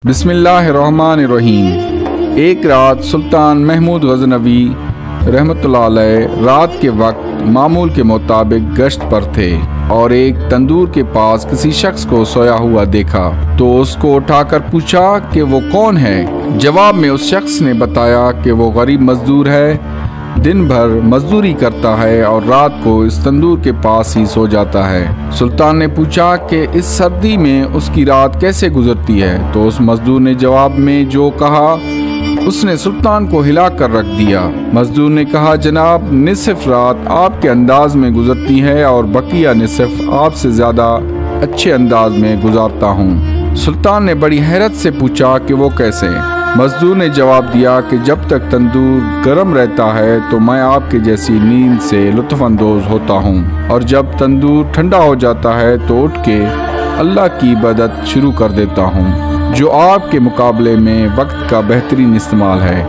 بسم اللہ الرحمن الرحیم۔ ایک رات سلطان محمود غزنوی رحمۃ اللہ علیہ رات کے وقت معمول کے مطابق گشت پر تھے اور ایک تندور کے پاس کسی شخص کو سویا ہوا دیکھا تو اس کو اٹھا کر پوچھا کہ وہ کون ہے۔ جواب میں اس شخص نے بتایا کہ وہ غریب مزدور ہے، دن بھر مزدوری کرتا ہے اور رات کو اس تندور کے پاس ہی سو جاتا ہے۔ سلطان نے پوچھا کہ اس سردی میں اس کی رات کیسے گزرتی ہے تو اس مزدور نے جواب میں جو کہا اس نے سلطان کو ہلا کر رکھ دیا۔ مزدور نے کہا جناب، نصف رات آپ کے انداز میں گزرتی ہے اور بقیہ نصف آپ سے زیادہ اچھے انداز میں گزارتا ہوں۔ سلطان نے بڑی حیرت سے پوچھا کہ وہ کیسے؟ مزدور نے جواب دیا کہ جب تک تندور گرم رہتا ہے تو میں آپ کے جیسی نیند سے لطف اندوز ہوتا ہوں، اور جب تندور ٹھنڈا ہو جاتا ہے تو اٹھ کے اللہ کی عبادت شروع کر دیتا ہوں، جو آپ کے مقابلے میں وقت کا بہترین استعمال ہے۔